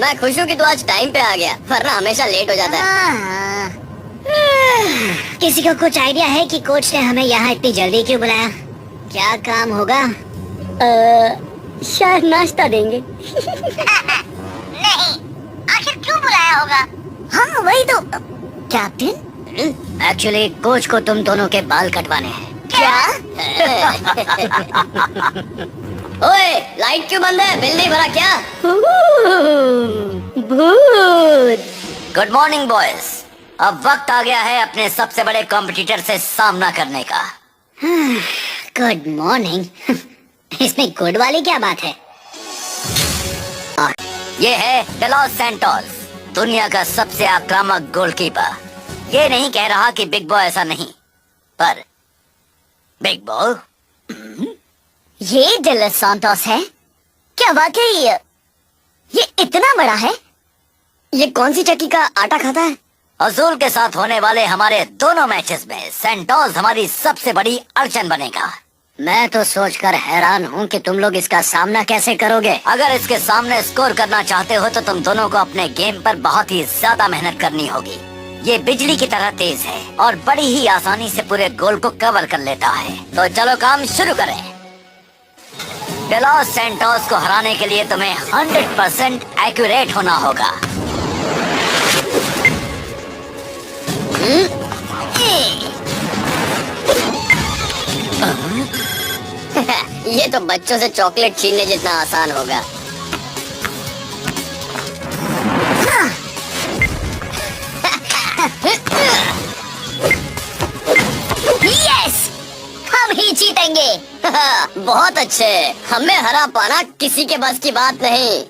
मैं खुश हूँ कि तू आज टाइम पे आ गया, वरना हमेशा लेट हो जाता है। किसी को कुछ आइडिया है कि कोच ने हमें यहाँ इतनी जल्दी क्यों बुलाया? क्या काम होगा? शायद नाश्ता देंगे। नहीं, आखिर क्यों बुलाया होगा? हाँ वही तो। कैप्टन, एक्चुअली कोच को तुम दोनों के बाल कटवाने हैं। क्या? ओए, लाइट क्यों बंद है? बिल नहीं भरा क्या? भूत। Good morning boys. अब वक्त आ गया है अपने सबसे बड़े कॉम्पिटिटर से सामना करने का। Good morning. इसमें गुड वाली क्या बात है? ये है डेलॉस सैंटोस, दुनिया का सबसे आक्रामक गोलकीपर। ये नहीं कह रहा कि बिग बॉय ऐसा नहीं, पर बिग बॉय। ये डेलॉस सैंटोस है क्या? वाकई ये इतना बड़ा है? ये कौन सी चक्की का आटा खाता है? अजूल के साथ होने वाले हमारे दोनों मैचेस में सैंटोस हमारी सबसे बड़ी अड़चन बनेगा। मैं तो सोचकर हैरान हूँ कि तुम लोग इसका सामना कैसे करोगे। अगर इसके सामने स्कोर करना चाहते हो तो तुम दोनों को अपने गेम पर बहुत ही ज्यादा मेहनत करनी होगी। ये बिजली की तरह तेज है और बड़ी ही आसानी से पूरे गोल को कवर कर लेता है। तो चलो काम शुरू करें। डेलॉस सैंटोस को हराने के लिए तुम्हें 100% एक्यूरेट होना होगा। ये तो बच्चों से चॉकलेट छीनने जितना आसान होगा। यस, हम ही जीतेंगे। बहुत अच्छे। हमें हरा पाना किसी के बस की बात नहीं।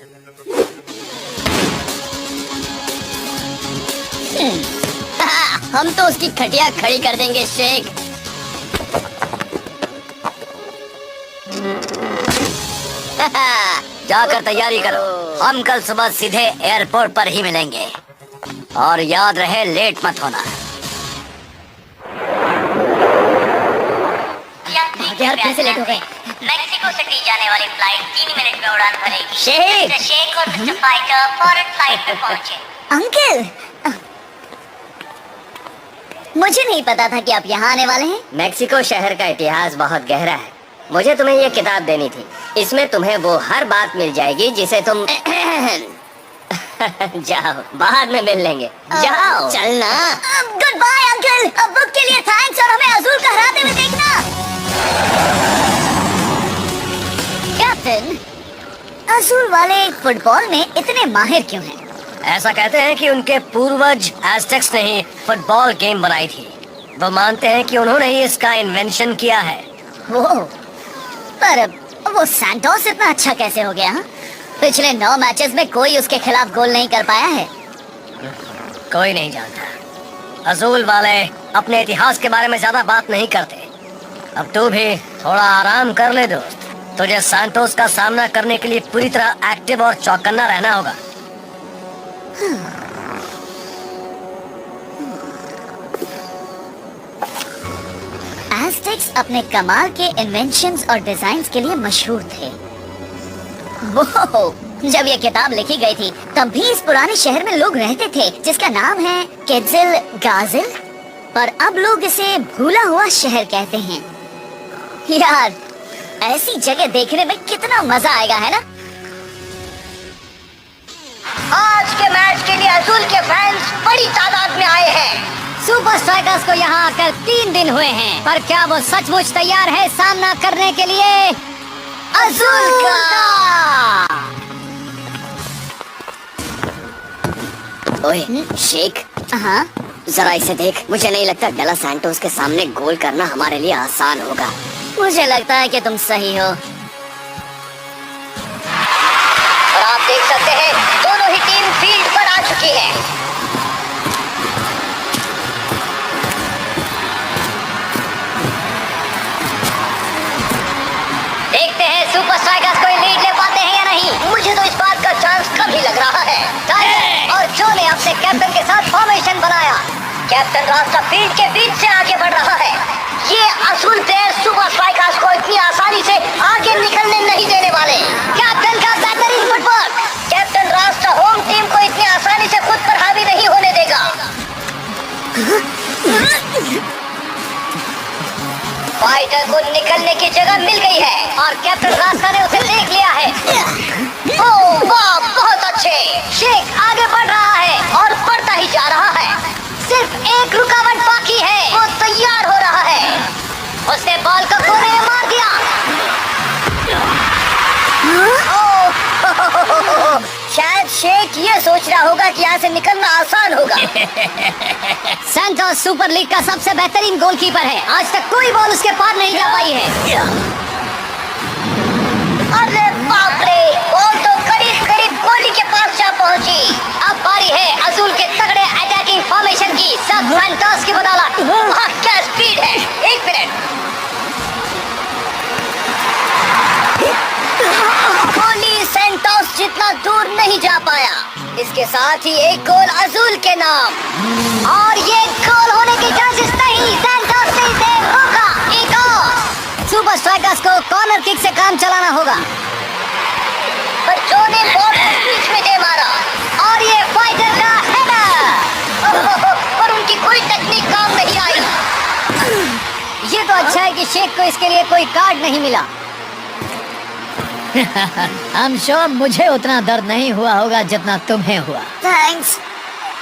हम तो उसकी खटिया खड़ी कर देंगे शेख। जाकर तैयारी करो, हम कल सुबह सीधे एयरपोर्ट पर ही मिलेंगे। और याद रहे, लेट मत होना। यार फिर से लेट हो गए। मेक्सिको सिटी जाने वाली फ्लाइट 3 मिनट में उड़ान भरेगी। शेख! मिस्टर शेख और मिस्टर फाइटर फौरन फ्लाइट पे पहुंचे। अंकल, मुझे नहीं पता था कि आप यहाँ आने वाले हैं। मेक्सिको शहर का इतिहास बहुत गहरा है। मुझे तुम्हें ये किताब देनी थी। इसमें तुम्हें वो हर बात मिल जाएगी जिसे तुम जाओ, बाद में मिल लेंगे। जाओ, चलना। Good bye uncle. अब बुक के लिए थैंक्स और हमें अजूल को हराते हुए देखना। कैप्टन, अजूल वाले फुटबॉल में इतने माहिर क्यों हैं? ऐसा कहते हैं कि उनके पूर्वज एज़टेक्स ने ही फुटबॉल गेम बनाई थी। वो मानते हैं कि उन्होंने ही इसका इन्वेंशन किया है। वो, पर वो सैंटोस इतना अच्छा कैसे हो गया? पिछले 9 मैचेस में कोई उसके खिलाफ गोल नहीं कर पाया है। कोई नहीं जानता। अजूल वाले अपने इतिहास के बारे में ज्यादा बात नहीं करते। अब तू भी थोड़ा आराम कर ले दोस्त। तुझे सैंटोस का सामना करने के लिए पूरी तरह एक्टिव और चौकन्ना रहना होगा। एज़टेक्स अपने कमाल के इन्वेंशंस और डिजाइन्स के लिए मशहूर थे। वो, जब ये किताब लिखी गई थी तब भी इस पुराने शहर में लोग रहते थे जिसका नाम है केजिल गाजिल, पर अब लोग इसे भूला हुआ शहर कहते हैं। यार, ऐसी जगह देखने में कितना मजा आएगा, है ना? आज के मैच के लिए अजूल के फैंस बड़ी तादाद में आए हैं। सुपर स्ट्राइकर्स को यहाँ आकर 3 दिन हुए हैं, पर क्या वो सचमुच तैयार है सामना करने के लिए अजूल का? ओए शेख, हाँ, जरा इसे देख। मुझे नहीं लगता डेलॉस सैंटोस के सामने गोल करना हमारे लिए आसान होगा। मुझे लगता है कि तुम सही हो। और आप देख सकते हैं दोनों ही टीम फील्ड पर आ चुकी है। देखते हैं सुपर स्ट्राइकर्स कोई लीड ले पाते हैं या नहीं। मुझे तो इस बात का चांस कम ही लग रहा है। टाइगर और जो ने अपने कैप्टन के साथ फॉर्मेशन बनाया। कैप्टन रास्ता फील्ड के बीच से आगे बढ़ रहा है। ये असूल प्लेयर सुपर स्ट्राइकर्स को इतनी आसानी से आगे निकलने नहीं देने वाले। कैप्टन का बेहतरीन फुटवर्क। कैप्टन रास्ता होम फाइटर को निकलने की जगह मिल गई है और कैप्टन रास्ता ने उसे देख लिया है। ओह वाह, बहुत अच्छे। शेख आगे बढ़ रहा है और बढ़ता ही जा रहा है। सिर्फ एक रुकावट बाकी है, वो तैयार हो रहा है। उसने बॉल को कोने में मार दिया। ओह, शायद शेख ये सोच रहा होगा कि यहाँ से निकलना आसान होगा। सैंटोस सुपर लीग का सबसे बेहतरीन गोलकीपर है। आज तक कोई बॉल उसके पार नहीं जा पाई है। अरे बाप रे, बॉल तो करीब करीब गोली के पास जा पहुंची। अब बारी है अजूल के तगड़े अटैकिंग फॉर्मेशन की। सब सैंटोस की बदौलत। वाह क्या स्पीड है। एक मिनट, गोली सैंटोस जितना दूर नहीं जा पाया। इसके साथ ही एक गोल अजूल के नाम, और ये गोल होने के चांसेस नहीं। सैंटोस ने इसे रोका। एक और। सुपर स्ट्राइकर्स को कॉर्नर किक से काम चलाना होगा, पर जो ने बॉल बीच में दे मारा, और ये फाइटर का हेडर। पर उनकी कोई टेक्निक काम नहीं आई। ये तो अच्छा है कि शेख को इसके लिए कोई कार्ड नहीं मिला। I'm sure मुझे उतना दर्द नहीं हुआ होगा जितना तुम्हें हुआ। थैंक्स,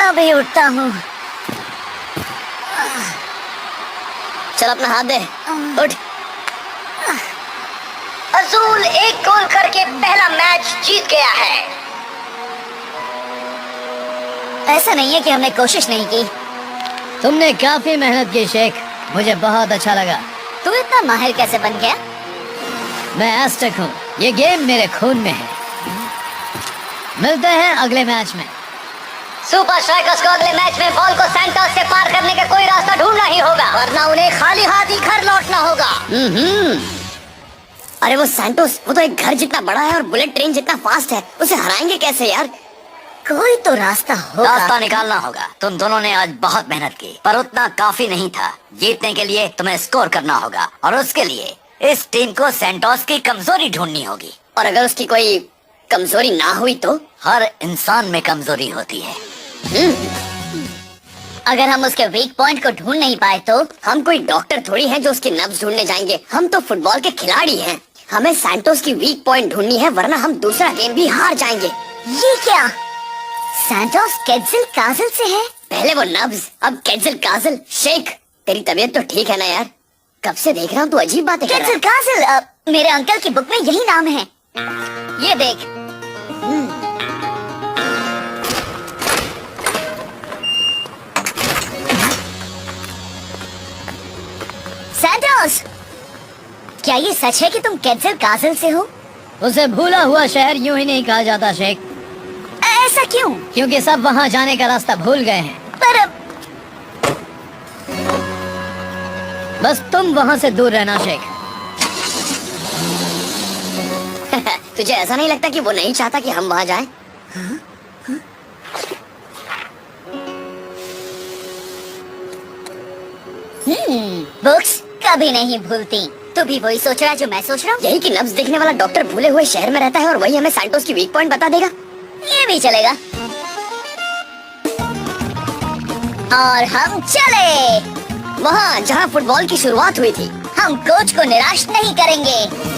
अभी उठता हूँ। चल अपना हाथ दे, उठ। अजूल एक गोल करके पहला मैच जीत गया है। ऐसा नहीं है कि हमने कोशिश नहीं की। तुमने काफी मेहनत की शेख, मुझे बहुत अच्छा लगा। तू इतना माहिर कैसे बन गया? मैं एस्टेक हूँ, ये गेम मेरे खून में है। मिलते हैं अगले मैच में। सुपर स्ट्राइकर्स को अगले मैच में बॉल को सैंटोस से पार करने का कोई रास्ता ढूंढना ही होगा, वरना उन्हें खाली हाथ ही घर लौटना होगा। अरे वो सैंटोस, वो तो एक घर जितना बड़ा है और बुलेट ट्रेन जितना फास्ट है। उसे हराएंगे कैसे यार? कोई तो रास्ता होगा। रास्ता निकालना होगा। तुम दोनों ने आज बहुत मेहनत की, पर उतना काफी नहीं था। जीतने के लिए तुम्हें स्कोर करना होगा, और उसके लिए इस टीम को सैंटोस की कमजोरी ढूंढनी होगी। और अगर उसकी कोई कमजोरी ना हुई तो? हर इंसान में कमजोरी होती है। अगर हम उसके वीक पॉइंट को ढूंढ नहीं पाए तो? हम कोई डॉक्टर थोड़ी हैं जो उसकी नब्ज ढूंढने जाएंगे। हम तो फुटबॉल के खिलाड़ी हैं। हमें सैंटोस की वीक पॉइंट ढूंढनी है, वरना हम दूसरा गेम भी हार जाएंगे। ये क्या? सैंटोस केट्जिल काजल से है? पहले वो नब्ज, अब केट्जिल काजल। शेख, तेरी तबीयत तो ठीक है ना यार? कब से देख रहा हूँ तू अजीब बातें कर रहा है। केट्जिल काजल, मेरे अंकल की बुक में यही नाम है। ये देख। सैंटोस, क्या ये सच है कि तुम केट्जिल काजल से हो? उसे भूला हुआ शहर यूं ही नहीं कहा जाता शेख। ऐसा क्यों? क्योंकि सब वहाँ जाने का रास्ता भूल गए हैं। पर बस तुम वहाँ से दूर रहना शेख। तुझे ऐसा नहीं लगता कि वो नहीं चाहता कि हम वहाँ जाएं? बुक्स कभी नहीं भूलती। तू भी वही सोच रहा है जो मैं सोच रहा हूँ? यही कि नब्ज देखने वाला डॉक्टर भूले हुए शहर में रहता है और वही हमें सैंटोस की वीक पॉइंट बता देगा। ये भी चलेगा। और हम चले वहाँ जहाँ फुटबॉल की शुरुआत हुई थी। हम कोच को निराश नहीं करेंगे।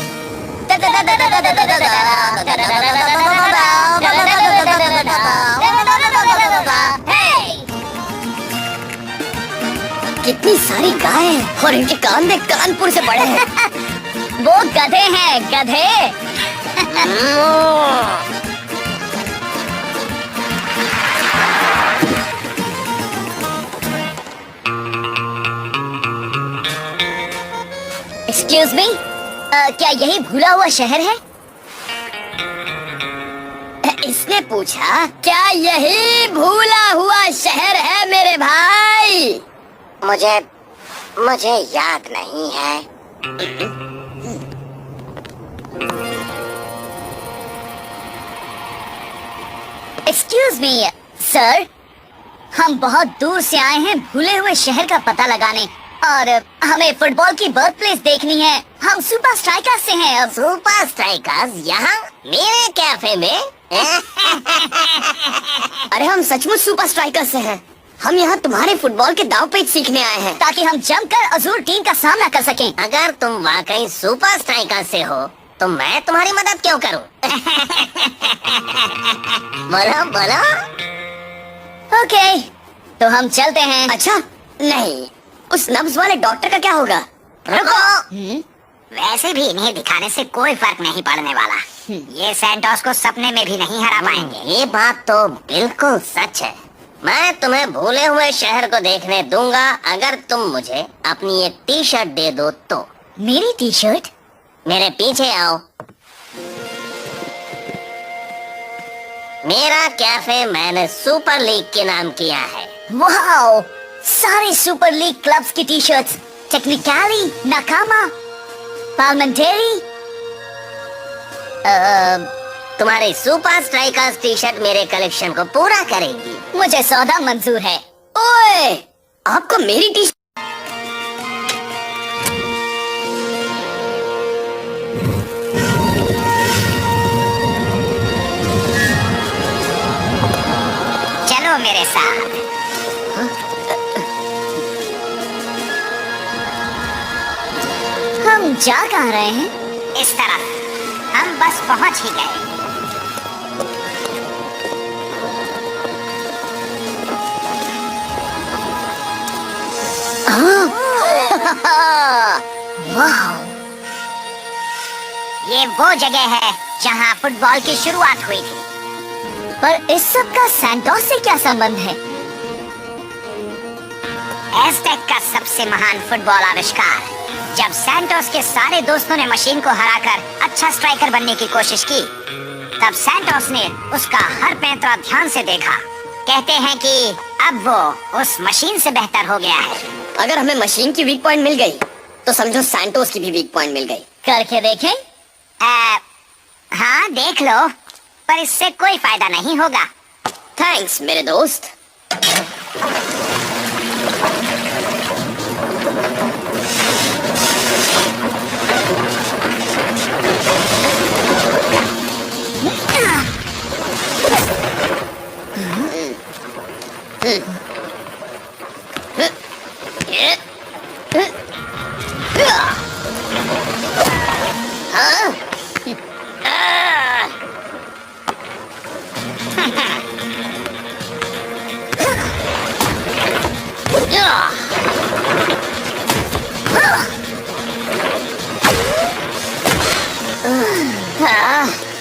कितनी सारी गायें हैं और इनके कान देख कानपुर से बड़े हैं। वो गधे हैं, गधे। एक्सक्यूज मी, क्या यही भूला हुआ शहर है? इसने पूछा क्या यही भूला हुआ शहर है मेरे भाई? मुझे याद नहीं है। एक्सक्यूज मी सर, हम बहुत दूर से आए हैं भूले हुए शहर का पता लगाने, और हमें फुटबॉल की बर्थ प्लेस देखनी है। हम सुपर स्ट्राइकर्स से हैं। अब सुपर स्ट्राइकर्स यहाँ मेरे कैफे में? अरे हम सचमुच सुपर स्ट्राइकर्स से हैं। हम यहाँ तुम्हारे फुटबॉल के दाव पेच सीखने आए हैं। ताकि हम जमकर अजूर टीम का सामना कर सकें। अगर तुम वाकई सुपर स्ट्राइकर से हो तो मैं तुम्हारी मदद क्यों करूं? बोलो बोलो। ओके, तो हम चलते हैं। अच्छा नहीं, उस नब्ज वाले डॉक्टर का क्या होगा? रुको। वैसे भी इन्हें दिखाने से कोई फर्क नहीं पड़ने वाला। ये सैंटोस को सपने में भी नहीं हरा पाएंगे। ये बात तो बिल्कुल सच है। मैं तुम्हें भूले हुए शहर को देखने दूंगा अगर तुम मुझे अपनी एक टी शर्ट दे दो तो। मेरी टी शर्ट? मेरे पीछे आओ। मेरा कैफे मैंने सुपर लीग के नाम किया है। वाओ, सारे सुपर लीग क्लब्स की T shirts. Technically, Nakama, parliamentary. तुम्हारी सुपर स्ट्राइकर्स टी शर्ट मेरे कलेक्शन को पूरा करेगी। मुझे सौदा मंजूर है। ओए, आपको मेरी टी चलो मेरे साथ। हम जा कहाँ रहे हैं? इस तरफ। हम बस पहुंच ही गए। ये वो जगह है जहां फुटबॉल की शुरुआत हुई थी। पर इस सब का सैंटोस से क्या संबंध है? एज़टेक का सबसे महान फुटबॉल आविष्कार। जब सैंटोस के सारे दोस्तों ने मशीन को हराकर अच्छा स्ट्राइकर बनने की कोशिश की, तब सैंटोस ने उसका हर पैंतरा ध्यान से देखा। कहते हैं कि अब वो उस मशीन से बेहतर हो गया है। अगर हमें मशीन की वीक पॉइंट मिल गई तो समझो सैंटोस की भी वीक पॉइंट मिल गई। करके देखें? हाँ देख लो, पर इससे कोई फायदा नहीं होगा। थैंक्स मेरे दोस्त।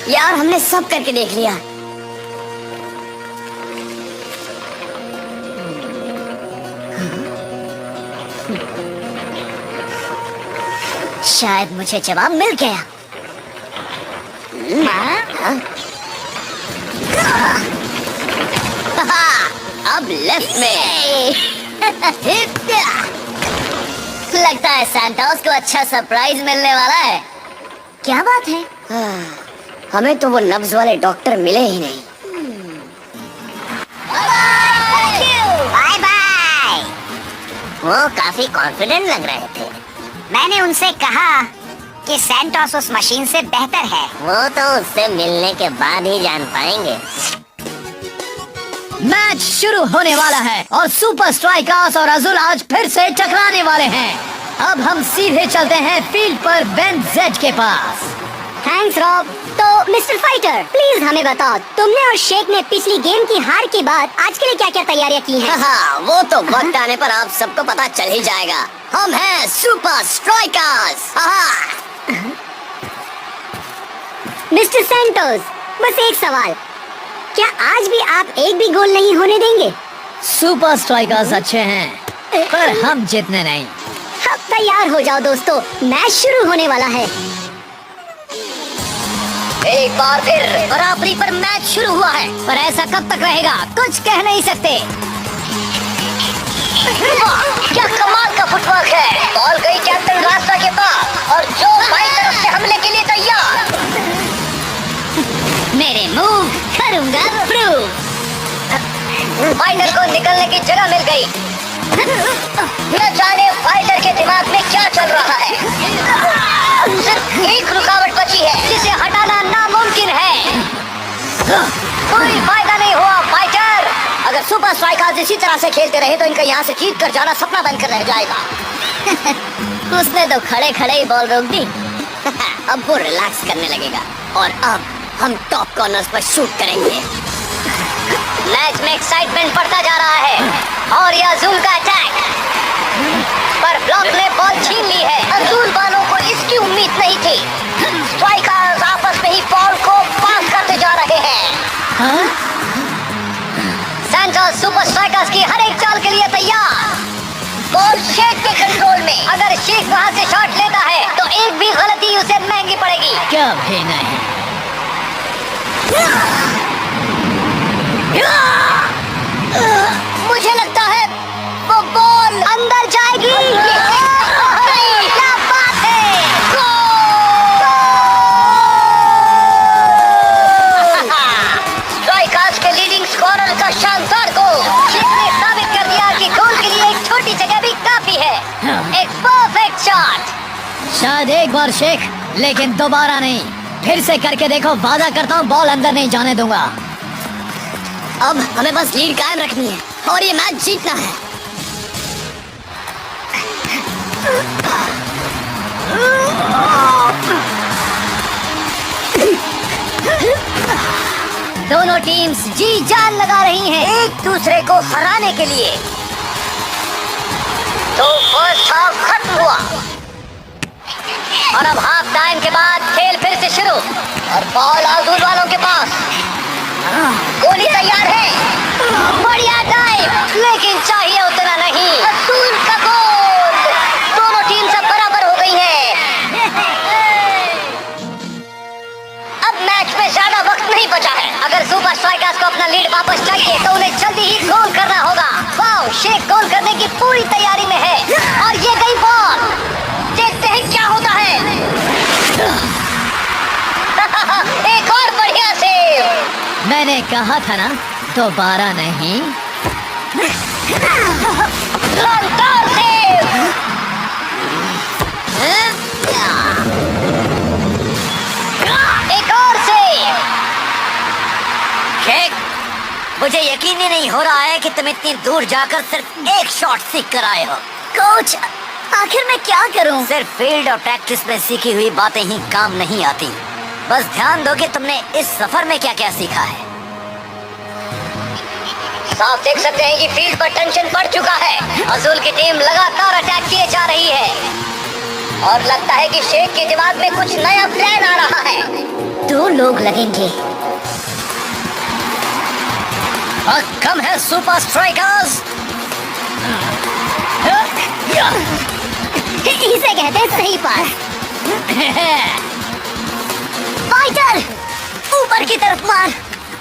यार हमने सब करके देख लिया। शायद मुझे जवाब मिल गया। अब लेफ्ट में। लगता है सैंटोस को अच्छा सरप्राइज मिलने वाला है। क्या बात है? हमें तो वो नब्ज वाले डॉक्टर मिले ही नहीं। Bye bye. वो काफी कॉन्फिडेंट लग रहे थे। मैंने उनसे कहा कि सैंटोस उस मशीन से बेहतर है। वो तो उससे मिलने के बाद ही जान पाएंगे। मैच शुरू होने वाला है और सुपर स्ट्राइकर्स और अजुल आज फिर से टकराने वाले हैं। अब हम सीधे चलते हैं फील्ड पर बेन जेड के पास। Thanks Rob. तो मिस्टर फाइटर, प्लीज हमें बताओ, तुमने और शेख ने पिछली गेम की हार के बाद आज के लिए क्या क्या तैयारियां की हैं? हाँ, वो तो वक्त आने पर आप सबको पता चल ही जाएगा। हम हैं सुपर स्ट्राइकर्स। मिस्टर सैंटोस, बस एक सवाल, क्या आज भी आप एक भी गोल नहीं होने देंगे? सुपर स्ट्राइकर्स अच्छे हैं पर हम जीतने नहीं। अब तैयार हो जाओ दोस्तों, मैच शुरू होने वाला है। एक बार फिर बराबरी पर मैच शुरू हुआ है, पर ऐसा कब तक रहेगा कुछ कह नहीं सकते। क्या कमाल का फुटवर्क है। बॉल गई कैप्टन रास्ता के पास और जो बाई तरफ से हमले के लिए तैयार। मेरे मूव करूंगा प्रूव। फाइटर को निकलने की जगह मिल गई। न जाने फाइटर के दिमाग में क्या चल रहा है। सिर्फ एक रुकावट बची है जिसे हटाना नामुमकिन है। कोई फायदा नहीं हुआ फाइटर। अगर सुपर स्ट्राइकर्स इसी तरह से खेलते रहे तो इनका यहाँ से जीत कर जाना सपना बनकर रह जाएगा। उसने तो खड़े खड़े ही बॉल रोक दी। अब वो रिलैक्स करने लगेगा और अब हम टॉप कॉर्नर्स पर शूट करेंगे। मैच में एक्साइटमेंट बढ़ता जा रहा है और ये अजूल का अटैक, पर ब्लॉक ने बॉल छीन ली है। अजूल वालों को इसकी उम्मीद नहीं थी। स्ट्राइकर्स आपस में ही बॉल को पास करते जा रहे हैं। सैंटोस सुपर स्ट्राइकर्स की हर एक चाल के लिए तैयार। बॉल शेख के कंट्रोल में। अगर शेख वहां से शॉट लेता है तो एक भी गलती उसे महंगी पड़ेगी। क्या भी नहीं। मुझे लगता है वो बॉल अंदर जाएगी। क्या बात है, स्ट्राइकर्स के लीडिंग स्कोरर का शानदार गोल। शेख ने साबित कर दिया कि गोल के लिए एक छोटी जगह भी काफी है। एक परफेक्ट शॉट। शायद एक बार शेख, लेकिन दोबारा नहीं। फिर से करके देखो, वादा करता हूँ बॉल अंदर नहीं जाने दूंगा। अब हमें बस लीड कायम रखनी है और ये मैच जीतना है। दोनों टीम्स जी जान लगा रही हैं एक दूसरे को हराने के लिए। तो फर्स्ट हाफ खत्म हुआ और अब हाफ टाइम के बाद खेल फिर से शुरू और बॉल अजूल वालों के पास। गोली तैयार है। बढ़िया टाइम, लेकिन चाहिए उतना नहीं। अजूल का गोल। दोनों टीम सब बराबर हो गई हैं। अब मैच में ज्यादा वक्त नहीं बचा है। अगर सुपर स्ट्राइकर्स को अपना लीड वापस चाहिए तो उन्हें जल्दी ही गोल करना होगा। वाओ, शेख गोल करने की पूरी तैयारी में है और ये गई बॉल। देखते हैं क्या होता है। एक और बढ़िया सेव। मैंने कहा था ना, दोबारा नहीं। शानदार सेव। एक और सेव। शेख, मुझे यकीन ही नहीं हो रहा है कि तुम इतनी दूर जाकर सिर्फ एक शॉट सीख कर आए हो। कोच, आखिर मैं क्या करूं? सिर्फ फील्ड और प्रैक्टिस में सीखी हुई बातें ही काम नहीं आती। बस ध्यान दो कि तुमने इस सफर में क्या क्या सीखा है। साफ देख सकते हैं कि फील्ड पर टेंशन बढ़ चुका है। अजूल की टीम लगातार अटैक किए जा रही है और लगता है कि शेख के दिमाग में कुछ नया प्लान आ रहा है। 2 लोग लगेंगे। कम है सुपर स्ट्राइकर्स। इसे कहते हैं सही पास। फाइटर, ऊपर की तरफ मार,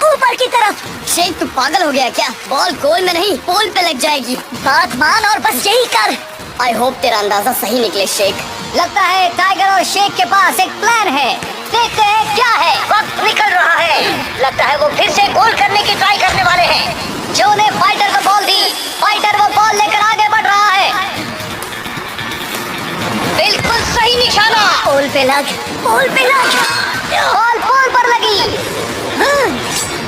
ऊपर की तरफ। शेख, तू पागल हो गया क्या? बॉल गोल में नहीं, पोल पे लग जाएगी। बात मान और बस यही कर। आई होप तेरा अंदाजा सही निकले शेख। लगता है टाइगर और शेख के पास एक प्लान है। देखते हैं क्या है। वक्त निकल रहा है। लगता है वो फिर से गोल करने की ट्राई करने वाले हैं। जो ने फाइटर को बॉल दी। फाइटर वो बॉल लेकर आगे बढ़ रहा है। बिल्कुल सही निशाना। पोल पे लग, पोल पे लग। बॉल पोल पर लगी।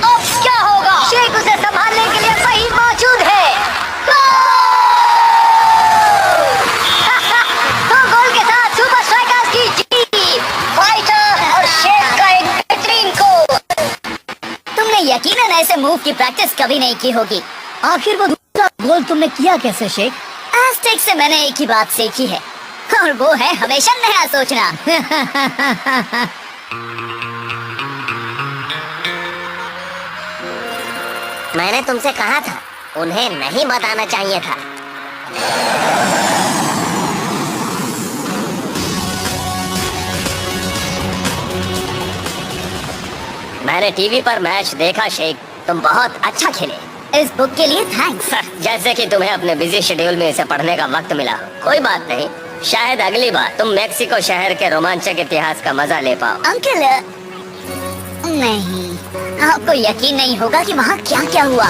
अब क्या होगा? शेख उसे संभालने के लिए वही मौजूद है। दो गोल के साथ सुपर स्ट्राइकर्स की जीत। फाइटर और शेख का एक बेहतरीन गोल। तुमने यकीनन ऐसे मूव की प्रैक्टिस कभी नहीं की होगी। आखिर वो दूसरा गोल तुमने किया कैसे शेख? एस्टेक से मैंने एक ही बात सीखी है और वो है हमेशा नया सोचना। मैंने तुमसे कहा था, उन्हें नहीं बताना चाहिए था। मैंने टीवी पर मैच देखा शेख, तुम बहुत अच्छा खेले। इस बुक के लिए थैंक्स। जैसे कि तुम्हें अपने बिजी शेड्यूल में इसे पढ़ने का वक्त मिला। कोई बात नहीं, शायद अगली बार तुम मेक्सिको शहर के रोमांचक इतिहास का मजा ले पाओ। अंकल, नहीं, आपको यकीन नहीं होगा कि वहाँ क्या क्या हुआ।